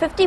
50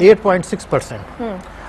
8.6%।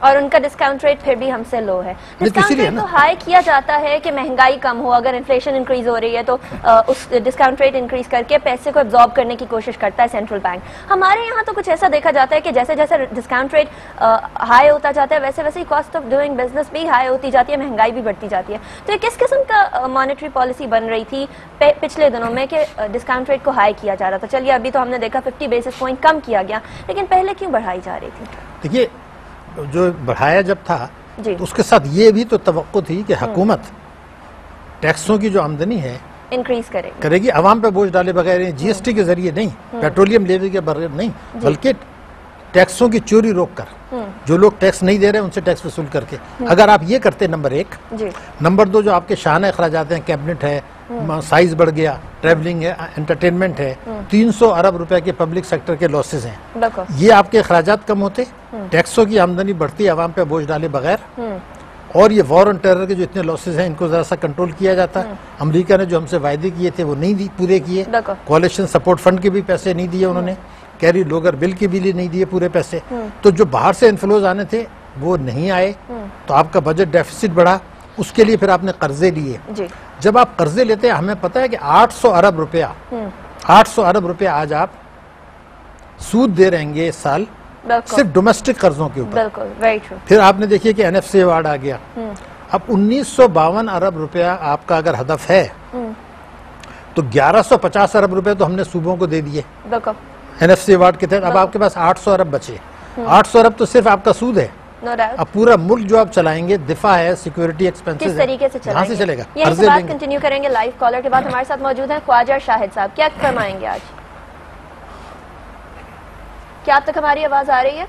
اور ان کا discount rate پھر بھی ہم سے لو ہے. ڈسکاؤنٹ ریٹ تو ہائی کیا جاتا ہے کہ مہنگائی کم ہو, اگر انفلیشن انکریز ہو رہی ہے تو اس ڈسکاؤنٹ ریٹ انکریز کر کے پیسے کو ابزارب کرنے کی کوشش کرتا ہے سینٹرل بینک. ہمارے یہاں تو کچھ ایسا دیکھا جاتا ہے کہ جیسے جیسے ڈسکاؤنٹ ریٹ ہائی ہوتا جاتا ہے ویسے ویسے ہی کاسٹ آف ڈوئنگ بزنس بھی ہائی ہوتی جاتی ہے, مہنگائی بھی بڑھتی جاتی ہے. تو یہ کس قسم کا مانیٹری پالیسی بن رہی تھی پچھلے دنوں میں کہ ڈسکاؤنٹ ریٹ کو ہائی کیا جا رہا تھا؟ چلیے ابھی تو ہم نے دیکھا 50 بیسس پوائنٹ کم کیا گیا, لیکن پہلے کیوں بڑھائی جا رہی تھی؟ دیکھیے جو بڑھایا جب تھا تو اس کے ساتھ یہ بھی تو توقع تھی کہ حکومت ٹیکسوں کی جو آمدنی ہے انکریز کرے گی, عوام پہ بوجھ ڈالے بغیر, جی ایس ٹی کے ذریعے نہیں, پیٹرولیم لیوی کے بغیر نہیں, بلکہ ٹیکسوں کی چوری روک کر, جو لوگ ٹیکس نہیں دے رہے ان سے ٹیکس وصول کر کے. اگر آپ یہ کرتے نمبر 1, نمبر 2 جو آپ کے شاہانہ اخراجات ہیں, کیبنٹ ہے, سائز بڑھ گیا, ٹریولنگ ہے, انٹرٹینمنٹ ہے, 300 ارب روپے کے پبلک سیکٹر کے لاسز ہیں, یہ آپ کے اخراجات کم ہوتے, ٹیکسوں کی آمدنی بڑھتی, عوام پہ بوجھ ڈالے بغیر, اور یہ وار آن ٹیرر کے جو اتنے لاسز ہیں ان کو ذرا سا کنٹرول کیا جاتا. امریکہ نے جو ہم سے وعدے کیے تھے وہ نہیں پورے کیے, کولیشن سپورٹ فنڈ کے بھی پیسے نہیں دیے انہوں نے, کیری لوگر بل کے بھی نہیں دیے پورے پیسے, تو جو باہر سے انفلوز آنے تھے وہ نہیں آئے, تو آپ کا بجٹ ڈیفیسٹ بڑھا. اس کے لیے پھر آپ نے قرضے لیے. جب آپ قرضے لیتے ہیں, ہمیں پتا ہے کہ 800 ارب روپے آج آپ سود دے رہیں گے اس سال صرف ڈومیسٹک قرضوں کے اوپر. پھر آپ نے دیکھیے کہ NFC ایوارڈ آ گیا. اب 1952 ارب روپیہ آپ کا اگر ہدف ہے تو 1150 ارب روپے تو ہم نے صوبوں کو دے دیے NFC ایوارڈ کے تحت. اب آپ کے پاس 800 ارب بچے. 800 ارب تو صرف آپ کا سود ہے. اب پورا ملک جو آپ چلائیں گے, دفاع ہے, سیکورٹی ایکسپینسز, کس طریقے سے چلائیں گے, چلے گا. یہی بات کنٹینیو کریں گے لائیو کالر کے بعد. ہمارے ساتھ موجود ہیں خواجہ شاہد صاحب. کیا فرمائیں گے آج؟ کیا اب تک ہماری آواز آ رہی ہے؟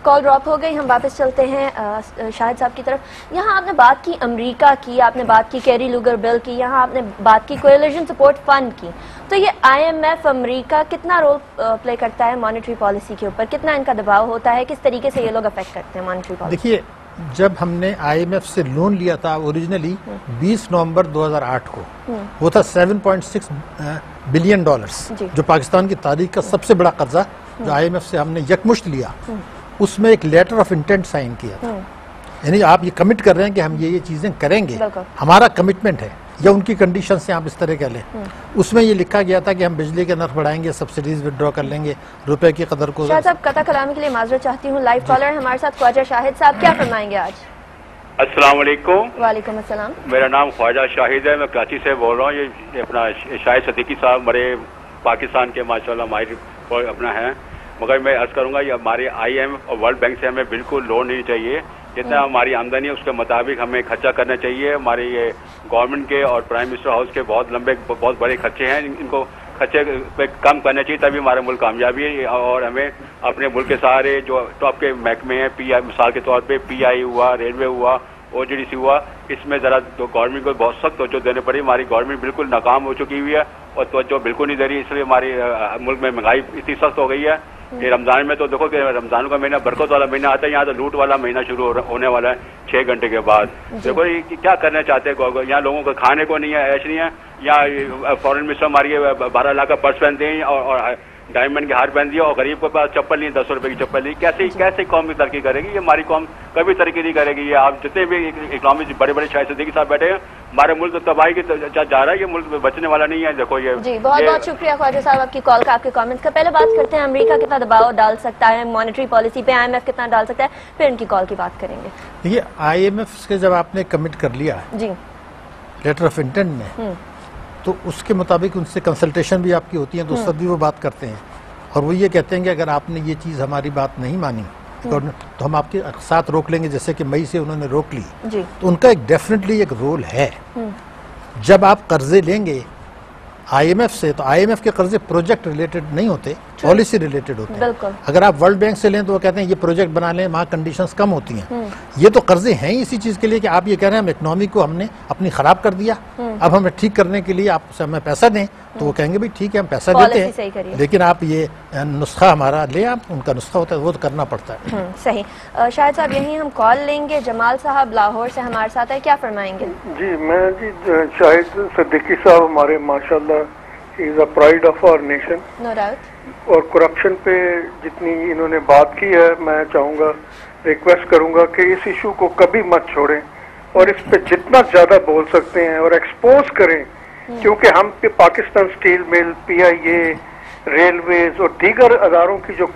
کال ڈراپ ہو گئی. ہم واپس چلتے ہیں شاہد صاحب کی طرف. یہاں آپ نے بات کی امریکہ کی, آپ نے بات کی کیری لوگر بل کی, یہاں آپ نے بات کی کولیشن سپورٹ فنڈ کی. تو یہ IMF امریکہ کتنا رول پلے کرتا ہے مانیٹری پالیسی کے اوپر, کتنا ان کا دباؤ ہوتا ہے, کس طریقے سے یہ لوگ افیکٹ کرتے ہیں مانیٹری پالیسی؟ دیکھیے جب ہم نے IMF سے لون لیا تھا اوریجنلی 20 نومبر 2008 کو, وہ تھا $7.6 بلین, جو پاکستان کی تاریخ کا سب سے بڑا قرضہ جو IMF سے ہم نے یکمشت لیا. اس میں ایک لیٹر آف انٹینٹ سائن کیا تھا, یعنی آپ یہ کمٹ کر رہے ہیں کہ ہم یہ چیزیں کریں گے, ہمارا کمٹمنٹ ہے, یا ان کی کنڈیشن سے آپ اس طرح کہہ لیں. اس میں یہ لکھا گیا تھا کہ ہم بجلی کے نرخ بڑھائیں گے, سبسڈیز ودرا کر لیں گے, روپے کی قدر کو. شاہد صاحب قطع کلامی کے لیے معذرت چاہتی ہوں. لائیو کالر ہمارے ساتھ خواجہ شاہد صاحب, کیا فرمائیں گے آج؟ السلام علیکم. وعلیکم السلام. میرا نام خواجہ شاہد ہے, میں کراچی سے بول رہا ہوں. یہ اپنا شاہد صدیقی صاحب ہمارے پاکستان کے ماشاءاللہ ماہر اپنا ہیں, مگر میں عرض کروں گا یہ ہمارے IMF اور ورلڈ بینک سے ہمیں بالکل لون نہیں چاہیے. جتنا ہماری آمدنی ہے اس کے مطابق ہمیں خرچہ کرنا چاہیے. ہمارے یہ گورنمنٹ کے اور پرائم منسٹر ہاؤس کے بہت بڑے خرچے ہیں, ان کو خرچے پہ کم کرنا چاہیے, تبھی ہمارا ملک کامیابی ہے. اور ہمیں اپنے ملک کے سارے جو ٹاپ کے محکمے ہیں, مثال کے طور پہ PI ہوا, ریلوے ہوا, OGDC ہوا, اس میں ذرا گورنمنٹ کو بہت سخت توجہ دینے پڑی. ہماری گورنمنٹ بالکل ناکام ہو چکی ہوئی ہے اور توجہ بالکل نہیں دے رہی, اس لیے ہماری ملک میں مہنگائی اتنی سخت ہو گئی ہے کہ رمضان میں تو دیکھو کہ رمضان کا مہینہ برکت والا مہینہ آتا ہے, یہاں تو لوٹ والا مہینہ شروع ہونے والا ہے 6 گھنٹے کے بعد. دیکھو یہ کیا کرنا چاہتے ہیں, یہاں لوگوں کو کھانے کو نہیں ہے, ایش نہیں ہے. یہاں فارن منسٹر ہماری 12 لاکھ کا پرس پہنتے ہیں اور ڈائمنڈ کے ہار پہن دیا, اور غریب کے پاس چپل نہیں, 10 روپے کی چپل نہیں. کیسے قوم کی ترقی کرے گی؟ یہ ہماری قوم کبھی ترقی نہیں کرے گی. یہ آپ جتنے بھی اکنامکس بڑے بڑے شاہد صدیقی صاحب بیٹھے ہیں, ہمارے ملک تباہی کی جا رہا ہے, یہ ملک بچنے والا نہیں ہے. دیکھو یہ جی بہت بہت شکریہ خواجہ صاحب آپ کی کال کا, آپ کے کامنٹس کا. پہلے بات کرتے ہیں امریکہ کتنا دباؤ ڈال سکتا ہے مانیٹری پالیسی پہ, IMF کتنا ڈال سکتا ہے, پھر ان کی کال کی بات کریں گے. دیکھیے IMF کے جب آپ نے کمٹ کر لیا جی لیٹر آف انٹینٹ میں, تو اس کے مطابق ان سے کنسلٹیشن بھی آپ کی ہوتی ہے, تو اس پر بھی وہ بات کرتے ہیں, اور وہ یہ کہتے ہیں کہ اگر آپ نے یہ چیز ہماری بات نہیں مانی تو ہم آپ کے ساتھ روک لیں گے, جیسے کہ مئی سے انہوں نے روک لی. تو ان کا ایک ڈیفینیٹلی ایک رول ہے. جب آپ قرضے لیں گے IMF سے, تو IMF کے قرضے پروجیکٹ ریلیٹڈ نہیں ہوتے, پالیسی ریلیٹڈ ہوتے ہیں. اگر آپ ورلڈ بینک سے لیں تو وہ کہتے ہیں یہ پروجیکٹ بنا لیں, وہاں کنڈیشنز کم ہوتی ہیں. یہ تو قرضے ہیں ہی اسی چیز کے لیے کہ آپ یہ کہہ رہے ہیں ہم اکنامی کو ہم نے اپنی خراب کر دیا, اب ہمیں ٹھیک کرنے کے لیے آپ سے ہمیں پیسہ دیں, تو وہ کہیں گے بھائی ٹھیک ہے ہم پیسہ دیتے ہیں, لیکن آپ یہ نسخہ ہمارا لیں. آپ ان کا نسخہ ہوتا ہے وہ تو کرنا پڑتا ہے. صحیح. شاہد صاحب یہیں ہم کال لیں گے. جمال صاحب لاہور سے ہمارے ساتھ ہے, کیا فرمائیں گے؟ جی میں شاہد صدیقی صاحب ہمارے ماشاءاللہ he is a pride of our nation. No doubt. اور کرپشن پہ جتنی انہوں نے بات کی ہے، میں چاہوں گا، ریکویسٹ کروں گا کہ اس ایشو کو کبھی مت چھوڑیں اور اس پہ جتنا زیادہ بول سکتے ہیں اور ایکسپوز کریں، کیونکہ ہم Pakistan steel mill, PIA، railways اور دیگر اداروں کی جو